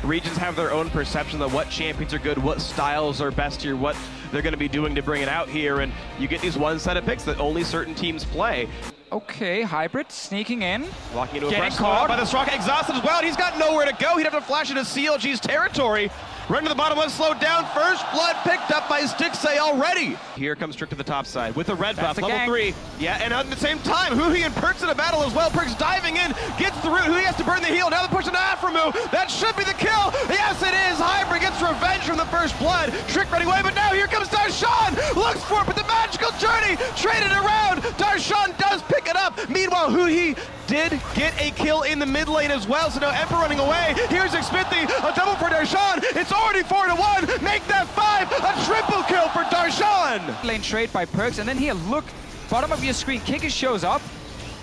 regions have their own perception of what champions are good, what styles are best here, what they're going to be doing to bring it out here, and you get these one-sided picks that only certain teams play. Okay, Hybrid sneaking in. Walking into a press caught by the Soraka, exhausted as well, and he's got nowhere to go. He'd have to flash into CLG's territory. Run to the bottom left, slowed down. First blood picked up by Stixxay already. Here comes Trick to the top side with a red buff, level 3. Yeah, and at the same time, Huhi and Perkz in a battle as well. Perkz diving in, gets the root. Huhi has to burn the heal. Now they're pushing to aphromoo. That should be the kill. Yes, it is. Hybrid gets revenge from the first blood. Trick running away, but now here comes Darshan. Looks for it, but the magical journey traded around. Darshan does pick it up. Meanwhile, Huhi did get a kill in the mid lane as well, so now Emperor running away. Here's Xmithie, a double for Darshan. It's already 4-1. Make that 5, a triple kill for Darshan. Lane trade by Perkz, and then here, look, bottom of your screen, Kikis shows up,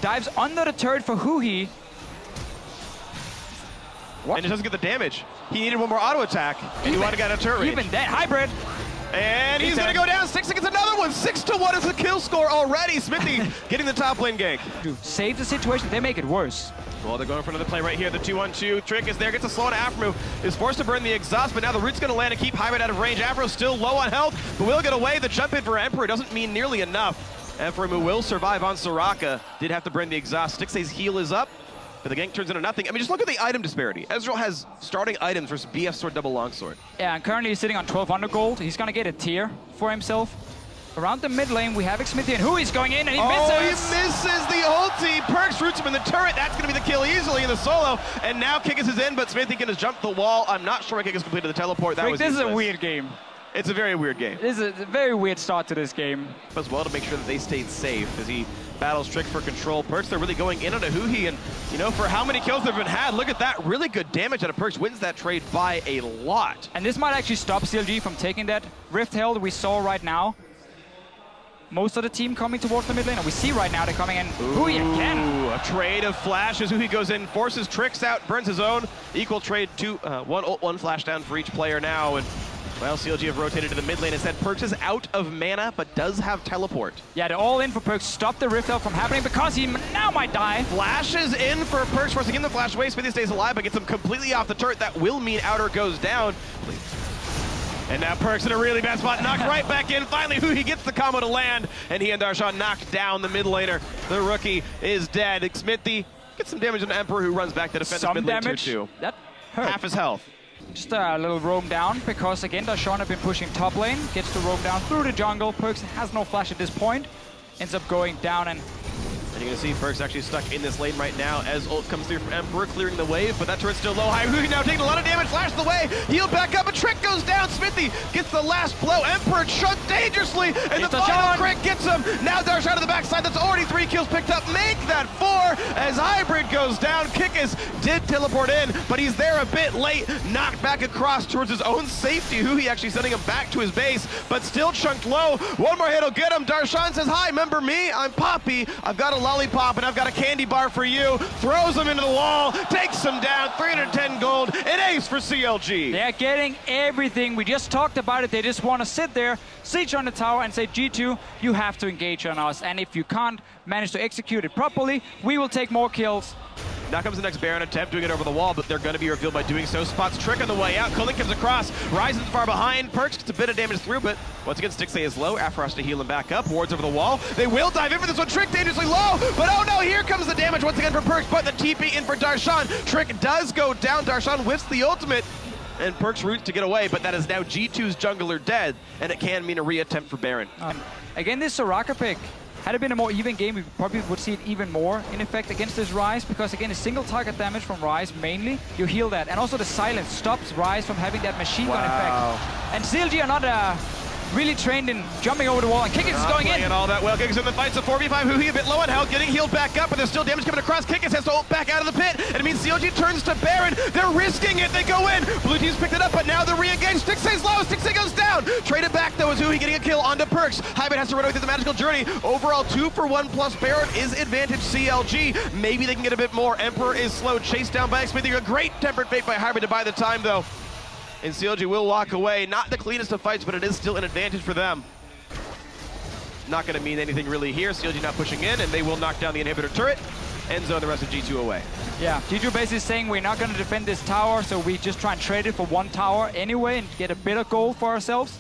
dives under the turret for Huhi. What? And it doesn't get the damage. He needed one more auto attack, and he wanted to get a turret range. Even that, Hybrid. And he's going to go down. Stixxay gets another one. 6-1 is the kill score already. Xmithie getting the top lane gank. Save the situation, they make it worse. Well, they're going for another play right here. The 2-1-2. Trick is there, gets a slow on aphromoo. Is forced to burn the exhaust, but now the root's going to land and keep Hybrid out of range. Aphro's still low on health, but will get away. The jump in for Emperor doesn't mean nearly enough. aphromoo will survive on Soraka. Did have to burn the exhaust. Stixxay's heal is up, but the gank turns into nothing. I mean, just look at the item disparity. Ezreal has starting items versus BF Sword double longsword. Yeah, and currently he's sitting on 1200 gold. He's going to get a tier for himself. Around the mid lane, we have Xmithie, and Huhi's going in, and he misses! Oh, he misses the ulti! Perkz roots him in the turret. That's going to be the kill easily in the solo. And now Kikis is in, but Xmithie can just jump the wall. I'm not sure why Kikis completed the teleport. That was this useless. Is a weird game. It's a very weird game. This is a very weird start to this game. As well to make sure that they stayed safe as he battles Trick for control. Perkz, they're really going in on a Huhi, and you know, for how many kills they've been had, look at that. Really good damage out of Perkz. Wins that trade by a lot. And this might actually stop CLG from taking that Rift Herald we saw right now. Most of the team coming towards the mid lane, and we see right now they're coming in. Huhi again. A trade of flashes. Huhi goes in, forces Tricks out, burns his own. Equal trade, 1 ult, 1 flash down for each player now. And well, CLG have rotated to the mid lane and said Perkz is out of mana, but does have teleport. Yeah, they're all in for Perkz. Stop the Rift Herald from happening because he now might die. Flashes in for Perkz, forcing him to flash away. Xmithie stays alive, but gets him completely off the turret. That will mean Outer goes down. And now Perkz in a really bad spot, knocked right back in. Finally, Huhi gets the combo to land, and he and Darshan knocked down the mid laner. The rookie is dead. Xmithie gets some damage on Emperor, who runs back to defend his mid lane tier 2. That hurt. Half his health. Just a little roam down, because again, Darshan have been pushing top lane, gets to roam down through the jungle. Perkz has no flash at this point, ends up going down, and you're going to see Perkz actually stuck in this lane right now as ult comes through for Emperor, clearing the wave, but that turret's still low. Huhi now taking a lot of damage, flashed away, healed back up, a Trick goes down. Xmithie gets the last blow. Emperor chunked dangerously, and the final crit gets him. Now Darshan to the backside, that's already 3 kills picked up. Make that 4 as Hybrid goes down. Kikis did teleport in, but he's there a bit late, knocked back across towards his own safety. Huhi actually sending him back to his base, but still chunked low. One more hit will get him. Darshan says, hi, remember me? I'm Poppy. I've got a lollipop and I've got a candy bar for you. Throws him into the wall, takes him down, 310 gold, an ace for CLG. They're getting everything. We just talked about it. They just want to sit there, siege on the tower and say, G2, you have to engage on us. And if you can't manage to execute it properly, we will take more kills. Now comes the next Baron attempt, doing it over the wall, but they're going to be revealed by doing so. Spots Trick on the way out. Caitlyn comes across. Ryze is far behind. Perkz gets a bit of damage through, but once again, Stixxay is low. Aphro has to heal him back up. Wards over the wall. They will dive in for this one. Trick dangerously low, but oh no, here comes the damage once again from Perkz, but the TP in for Darshan. Trick does go down. Darshan whiffs the ultimate, and Perkz roots to get away, but that is now G2's jungler dead, and it can mean a re-attempt for Baron. Again, this Soraka pick. Had it been a more even game, we probably would see it even more in effect against this Ryze, because again, a single target damage from Ryze mainly, you heal that. And also the silence stops Ryze from having that machine gun effect. And CLG are not really trained in jumping over the wall, and Kikis is going in. All that well. Kikis in the fight, so 4v5. Huhi a bit low on health, getting healed back up, but there's still damage coming across. Kikis has to ult back out of the pit, and it means CLG turns to Baron. They're risking it. They go in. Blue team's picked it up, but now they're re-engaged. Stixxay's low. Stixxay goes down. Traded back though as Huhi getting a kill onto Perkz. Hybrid has to run away through the magical journey. Overall, 2-for-1 plus Baron is advantage CLG. Maybe they can get a bit more. Emperor is slow, chased down by Xmithie. A great tempered fate by Hybrid to buy the time though. And CLG will walk away. Not the cleanest of fights, but it is still an advantage for them. Not going to mean anything really here. CLG not pushing in, and they will knock down the inhibitor turret. Enzo the rest of G2 away. Yeah, G2 basically saying we're not going to defend this tower, so we just try and trade it for one tower anyway and get a better goal for ourselves.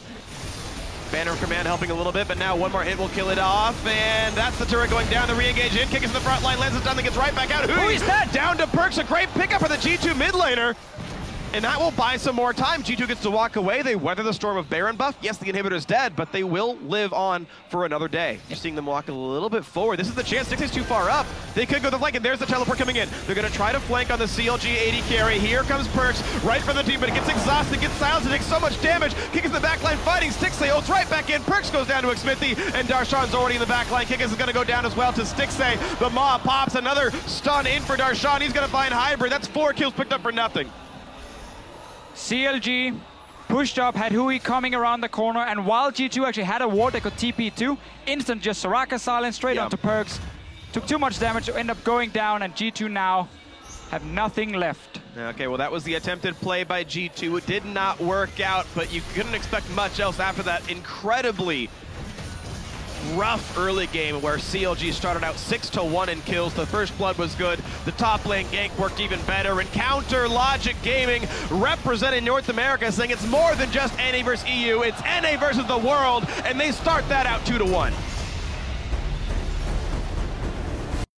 Banner of Command helping a little bit, but now one more hit will kill it off, and that's the turret going down. The re-engage in, Kikis in the front line, lands it down, then gets right back out. Who is that? Down to Perkz, a great pickup for the G2 mid laner. And that will buy some more time. G2 gets to walk away. They weather the storm of Baron buff. Yes, the inhibitor's dead, but they will live on for another day. You're seeing them walk a little bit forward. This is the chance. Stixxay's too far up. They could go the flank, and there's the teleport coming in. They're going to try to flank on the CLG 80 carry. Here comes Perkz, right from the team, but it gets exhausted, gets silenced, and takes so much damage. Kikis in the backline fighting. Stixxay ults right back in. Perkz goes down to Xmithie, and Darshan's already in the backline. Kikis is going to go down as well to Stixxay. The Maw pops another stun in for Darshan. He's going to find Hybrid. That's 4 kills picked up for nothing. CLG pushed up, had Huhi coming around the corner, and while G2 actually had a ward they could TP to, instant just Soraka silence straight onto Perkz. Took too much damage to end up going down, and G2 now have nothing left. Okay, well that was the attempted play by G2. It did not work out, but you couldn't expect much else after that incredibly rough early game where CLG started out 6-1 in kills. The first blood was good. The top lane gank worked even better. And Counter Logic Gaming representing North America, saying it's more than just NA versus EU. It's NA versus the world, and they start that out 2-1.